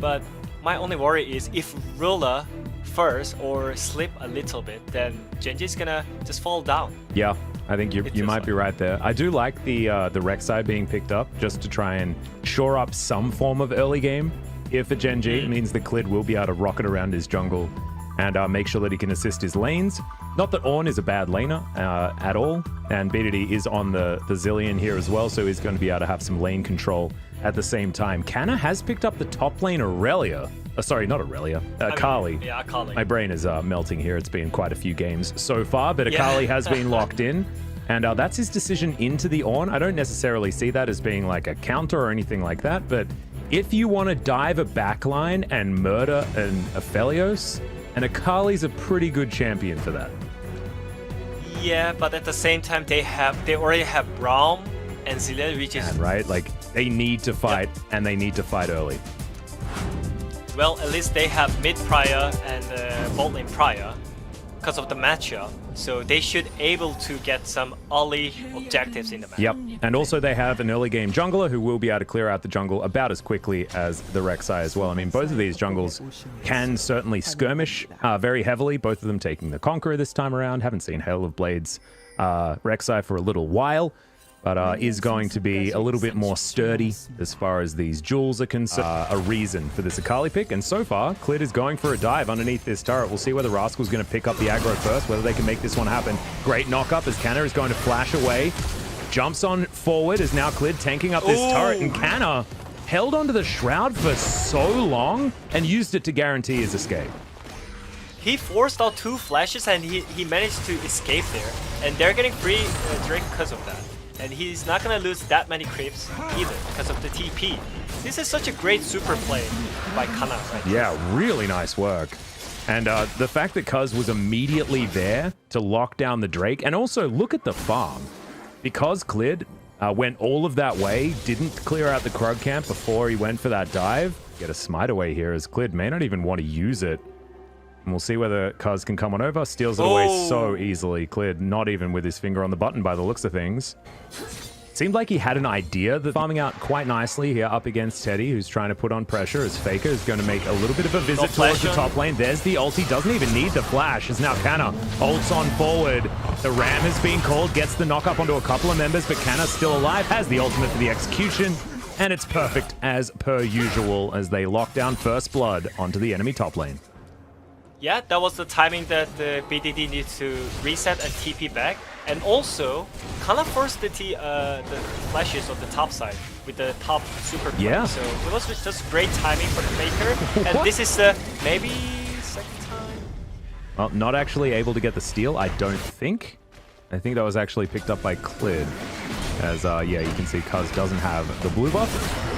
But my only worry is if Rula first or slip a little bit, then Genji's gonna just fall down. Yeah, I think you might be right there. I do like the Rek'Sai being picked up just to try and shore up some form of early game here for Genji. It means that Clid will be able to rocket around his jungle and make sure that he can assist his lanes. Not that Ornn is a bad laner at all, and BDD is on the Zillion here as well, so he's going to be able to have some lane control at the same time. Kana has picked up the top lane Aurelia. Sorry, not Aurelia. Akali. Yeah, Akali. My brain is melting here. It's been quite a few games so far, but Akali has been locked in. And that's his decision into the Ornn. I don't necessarily see that as being like a counter or anything like that, but if you want to dive a backline and murder an Aphelios, and Akali's a pretty good champion for that. Yeah, but at the same time, they already have Braum and Zillion, which is... Right? Like, they need to fight, and they need to fight early. Well, at least they have mid prior and bot lane prior because of the matchup, so they should able to get some early objectives in the map. Yep, and also they have an early game jungler who will be able to clear out the jungle about as quickly as the Rek'Sai as well. I mean, both of these jungles can certainly skirmish very heavily, both of them taking the Conqueror this time around. Haven't seen Hail of Blades Rek'Sai for a little while, but is going to be a little bit more sturdy as far as these jewels are concerned. A reason for this Akali pick, and so far, Clid is going for a dive underneath this turret. We'll see whether Rascal's going to pick up the aggro first, whether they can make this one happen. Great knock-up as Canna is going to flash away. Jumps on forward as now Clid tanking up this turret, and Canna held onto the Shroud for so long and used it to guarantee his escape. He forced out 2 flashes and he managed to escape there, and they're getting free Drake because of that. And he's not gonna lose that many creeps either because of the TP. This is such a great super play by Kana right here. Yeah, really nice work. And the fact that Cuz was immediately there to lock down the Drake, and also look at the farm. Because Clid went all of that way, didn't clear out the Krug camp before he went for that dive. Get a smite away here as Clid may not even want to use it. And we'll see whether Cuz can come on over. Steals it away so easily. Cleared, not even with his finger on the button by the looks of things. Seemed like he had an idea that farming out quite nicely here up against Teddy, who's trying to put on pressure as Faker is going to make a little bit of a visit towards the top lane. There's the ult. He doesn't even need the flash. As now Canna ults on forward. The Ram has been called, gets the knock up onto a couple of members, but Canna's still alive, has the ultimate for the execution. And it's perfect as per usual as they lock down first blood onto the enemy top lane. Yeah, that was the timing that the BDD needs to reset and TP back. And also, kind of forced the flashes on the top side with the top super play. Yeah. So it was just great timing for the Faker. And this is maybe second time? Well, not actually able to get the steal, I don't think. I think that was actually picked up by Clid. As, yeah, you can see Cuz doesn't have the blue buff,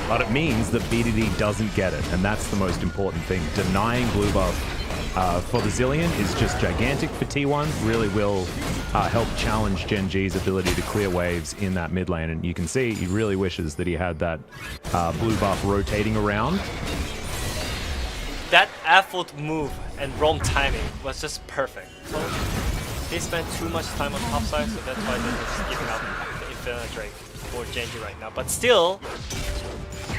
but it means that BDD doesn't get it. And that's the most important thing. Denying blue buff for the Zillion is just gigantic for T1. Really will help challenge Gen G's ability to clear waves in that mid lane. And you can see he really wishes that he had that blue buff rotating around. That F-foot move and roam timing was just perfect. So they spent too much time on top side, so that's why they're just giving up the Infinite Drake for Genji right now. But still,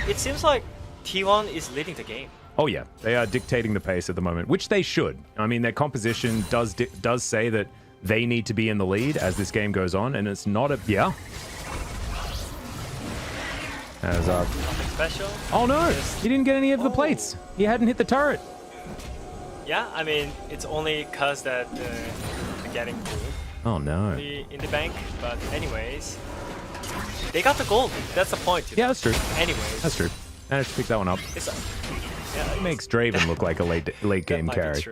it seems like T1 is leading the game. Oh yeah, they are dictating the pace at the moment, which they should. I mean, their composition does say that they need to be in the lead as this game goes on, and it's not a... Yeah. As Nothing special. Oh no, he didn't get any of the plates. He hadn't hit the turret. Yeah, I mean, it's only cause that they're getting blue. Oh no. In the bank, but anyways, they got the gold. That's the point. Yeah, that's true. Anyways. That's true. Managed to pick that one up. Yeah, it makes Draven look like a late game carry.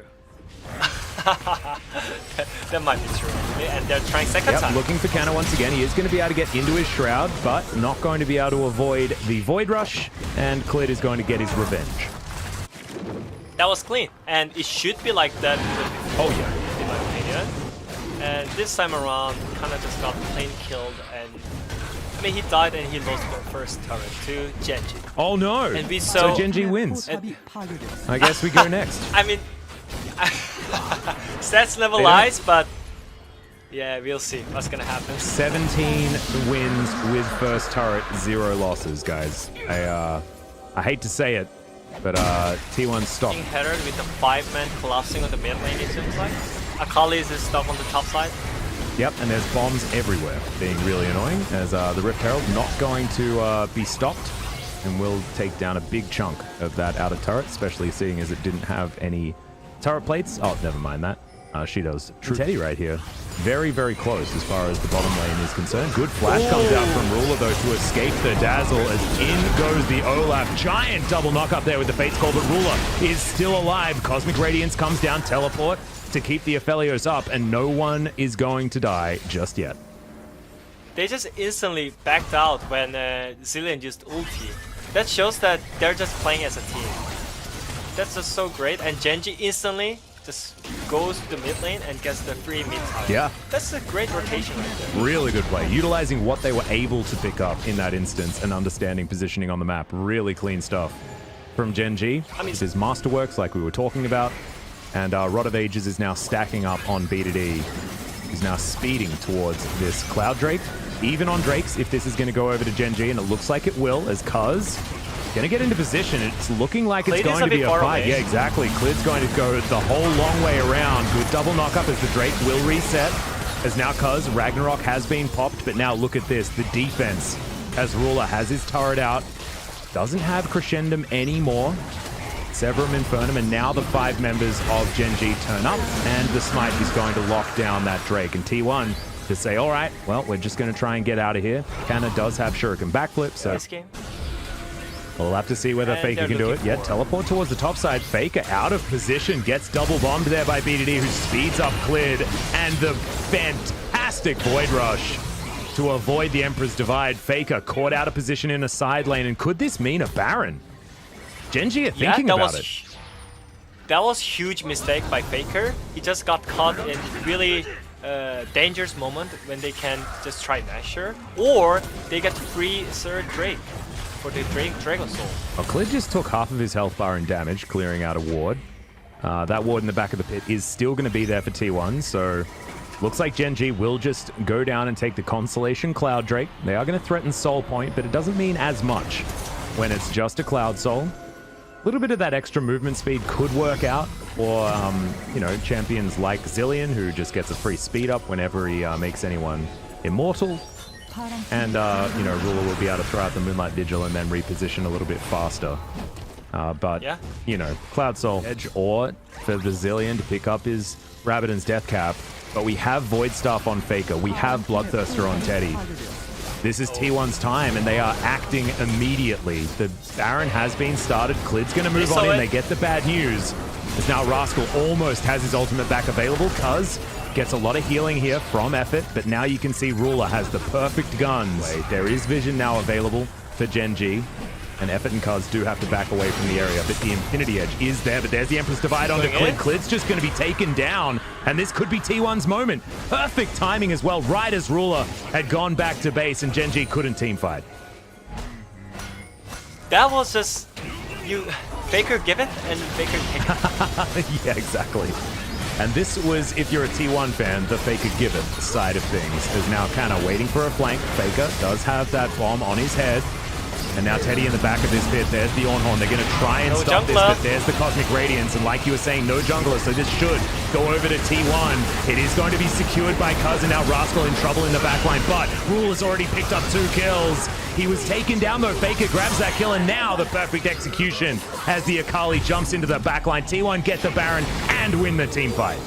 That might be true. And they're trying second time. Looking for Canna once again. He is going to be able to get into his Shroud, but not going to be able to avoid the Void Rush, and Clid is going to get his revenge. That was clean, and it should be like that. Oh yeah. In my opinion. And this time around, Canna just got plain killed, and I mean, he died and he lost the first turret to Genji. Oh no! And we so Genji wins. I guess we go next. I mean, stats never lies, but yeah, we'll see what's gonna happen. 17 wins with first turret, 0 losses, guys. I hate to say it, But T1 stopped. Being headed with the 5-man collapsing on the mid lane, it seems like. Akali's is stuck on the top side. Yep, and there's bombs everywhere, being really annoying, as the Rift Herald not going to be stopped, and will take down a big chunk of that outer turret, especially seeing as it didn't have any turret plates. Oh, never mind that. She does. True Teddy right here. Very, very close as far as the bottom lane is concerned. Good flash comes out from Ruler, though, to escape the dazzle, as in goes the Olaf. Giant double knock up there with the Fates Call, but Ruler is still alive. Cosmic Radiance comes down, teleport to keep the Aphelios up, and no one is going to die just yet. They just instantly backed out when Zillion used ulti. That shows that they're just playing as a team. That's just so great, and Genji instantly just goes to the mid lane and gets the free mid tower. Yeah. That's a great rotation right there. Really good play. Utilizing what they were able to pick up in that instance and understanding positioning on the map. Really clean stuff from Genji. This is Masterworks like we were talking about. And Rod of Ages is now stacking up on B2D. He's now speeding towards this Cloud Drake. Even on Drakes, if this is going to go over to Genji, and it looks like it will, as Cuz gonna get into position. It's looking like it's going to be a fight. Yeah, exactly. Clid's going to go the whole long way around. Good double knock up as the Drake will reset. As now Cuz, Ragnarok has been popped, but now look at this. The defense as Ruler has his turret out. Doesn't have Crescendum anymore. Severum Infernum, and now the 5 members of Genji turn up, and the Smite is going to lock down that Drake. And T1 to say, all right, well, we're just going to try and get out of here. Kanna does have Shuriken backflip, so this game. We'll have to see whether Faker can do it. Yeah, teleport towards the top side. Faker out of position, gets double bombed there by B2D, who speeds up Clid, and the fantastic Void Rush to avoid the Emperor's Divide. Faker caught out of position in a side lane, and could this mean a Baron? Genji are thinking about it. That was huge mistake by Faker. He just got caught in really dangerous moment when they can just try Nashor, or they get free third Drake for the Dragon Soul. Well, Clid just took half of his health bar in damage, clearing out a ward. That ward in the back of the pit is still going to be there for T1, so looks like Genji will just go down and take the Constellation Cloud Drake. They are going to threaten Soul Point, but it doesn't mean as much when it's just a Cloud Soul. A little bit of that extra movement speed could work out for, you know, champions like Zillion, who just gets a free speed up whenever he makes anyone immortal. And, you know, Ruler will be able to throw out the Moonlight Vigil and then reposition a little bit faster. But, yeah, you know, Cloud Soul Edge, or for the Zillion to pick up his Rabbidan's Death Cap. But we have Void Staff on Faker. We have Bloodthirster on Teddy. This is T1's time, and they are acting immediately. The Baron has been started. Clid's going to move on in. They get the bad news. As now Rascal almost has his ultimate back available. Cuz gets a lot of healing here from Effort, but now you can see Ruler has the perfect guns. There is vision now available for Genji, and Effort and Cuz do have to back away from the area, but the Infinity Edge is there. But there's the Empress Divide onto Clid. Clid's just going to be taken down, and this could be T1's moment. Perfect timing as well, right as Ruler had gone back to base, and Genji couldn't team fight. That was just Faker give it and Faker take it. Yeah, exactly. And this was, if you're a T1 fan, the Faker give it side of things. Is now kind of waiting for a flank. Faker does have that bomb on his head. And now Teddy in the back of this pit. There's the Ornhorn. They're going to try and stop this, but there's the Cosmic Radiance. And like you were saying, no jungler, so this should go over to T1. It is going to be secured by Cuz, and now Rascal in trouble in the backline. But Ruler's already picked up 2 kills. He was taken down, though. Faker grabs that kill, and now the perfect execution as the Akali jumps into the backline. T1 get the Baron and win the team fight.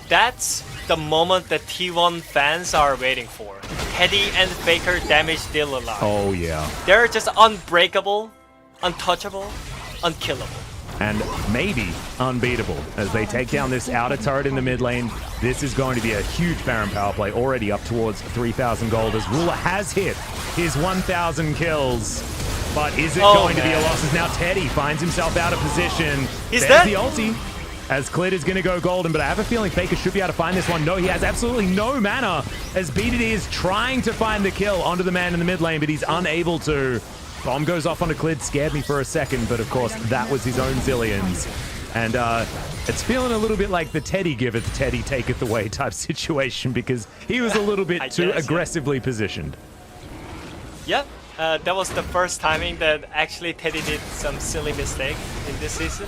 That's the moment that T1 fans are waiting for. Teddy and Faker damage still alive. Oh, yeah. They're just unbreakable, untouchable, unkillable. And maybe unbeatable as they take down this outer turret in the mid lane. This is going to be a huge Baron power play, already up towards 3,000 gold as Ruler has hit his 1,000 kills. But is it going to be a loss as now Teddy finds himself out of position. There's the ulti as Clid is going to go golden, but I have a feeling Faker should be able to find this one. No, he has absolutely no mana as B2D is trying to find the kill onto the man in the mid lane, but he's unable to. Bomb goes off onto Clid, scared me for a second, but of course that was his own Zillions. And it's feeling a little bit like the Teddy giveth, Teddy taketh away type situation because he was a little bit too aggressively positioned. Yep, that was the first timing that actually Teddy did some silly mistake in this season.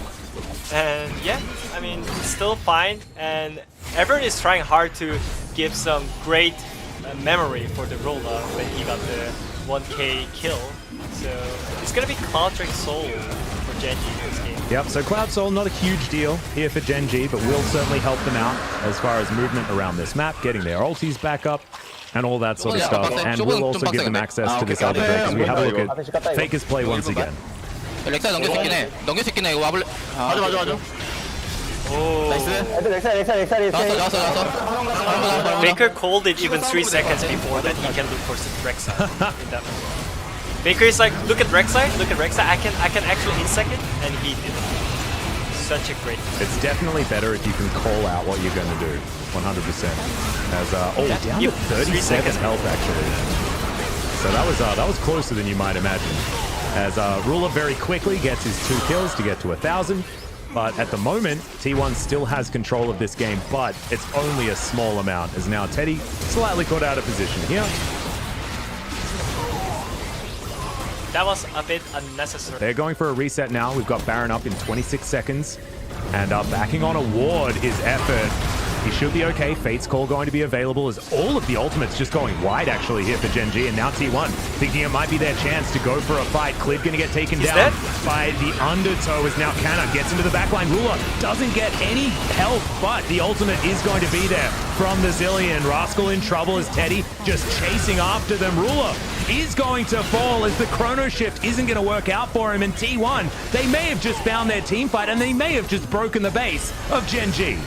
And yeah, I mean, it's still fine. And everyone is trying hard to give some great memory for the Rolla when he got the 1k kill. So it's gonna be Cloud Drake Soul for Genji in this game. Yep, so Cloud Soul, not a huge deal here for Genji, but will certainly help them out as far as movement around this map, getting their ultis back up, and all that sort of stuff. And will also give them access to this other Drake as we have a look at Faker's play once again. 렉사 넘길 수 있긴 해. 넘길 수 있긴 해. 이거 와볼래? 맞아. Oh. 나왔어. Baker called it even 3 seconds before that he can look for Rek'Sai in that moment. Baker is like, look at Rek'Sai, I can actually insect it, and he did it. Such a great play. It's definitely better if you can call out what you're going to do, 100%. As down to 37 health actually. So that was closer than you might imagine. As Ruler very quickly gets his 2 kills to get to 1,000. But at the moment, T1 still has control of this game, but it's only a small amount, as now Teddy slightly caught out of position here. That was a bit unnecessary. They're going for a reset now. We've got Baron up in 26 seconds. And backing on a ward is Effort. He should be okay. Fate's Call going to be available as all of the ultimates just going wide actually here for Genji. And now T1 thinking it might be their chance to go for a fight. Clid going to get taken down by the Undertow as now Canna gets into the backline. Ruler doesn't get any help, but the ultimate is going to be there from the Zillion. Rascal in trouble as Teddy just chasing after them. Ruler is going to fall as the Chrono Shift isn't going to work out for him. And T1, they may have just found their team fight and they may have just broken the base of Genji.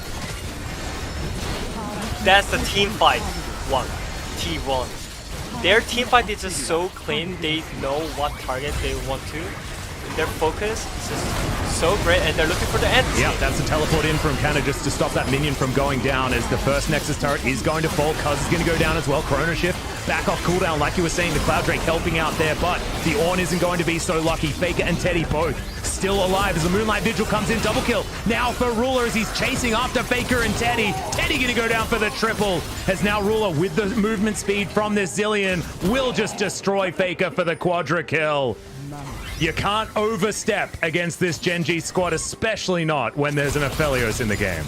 That's the team fight one. T1. Their team fight is just so clean. They know what target they want to. Their focus is just so great, and they're looking for the end. Yeah, that's a teleport in from Canna just to stop that minion from going down as the first Nexus turret is going to fall. Cuz is going to go down as well. Chrono Shift back off cooldown like you were saying. The Cloud Drake helping out there, but the Ornn isn't going to be so lucky. Faker and Teddy both still alive as the Moonlight Vigil comes in. Double kill now for Ruler as he's chasing after Faker and Teddy. Teddy going to go down for the triple as now Ruler with the movement speed from this Zillion will just destroy Faker for the quadra kill. You can't overstep against this Genji squad, especially not when there's an Aphelios in the game.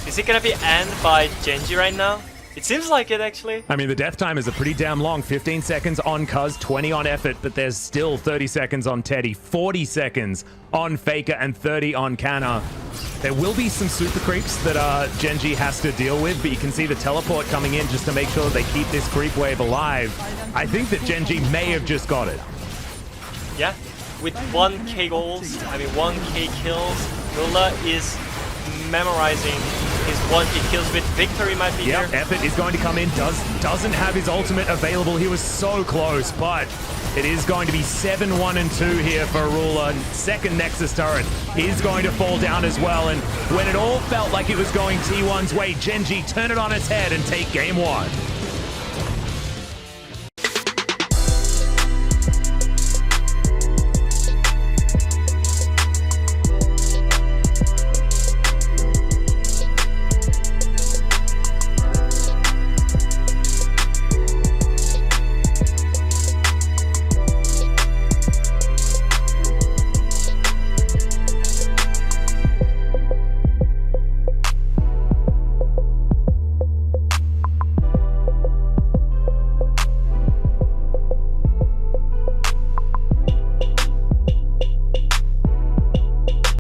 Is it gonna be end by Genji right now? It seems like it, actually. I mean, the death time is a pretty damn long. 15 seconds on Cuz, 20 on Effort, but there's still 30 seconds on Teddy, 40 seconds on Faker, and 30 on Canna. There will be some super creeps that Genji has to deal with, but you can see the teleport coming in just to make sure that they keep this creep wave alive. I think that Genji may have just got it. Yeah, with 1k goals, 1k kills, Ruler is memorizing his 1k kills with victory might be here. Effort is going to come in, doesn't have his ultimate available. He was so close, but it is going to be 7-1 and 2 here for Ruler. Second Nexus turret is going to fall down as well, and when it all felt like it was going T1's way, Genji turn it on its head and take game 1.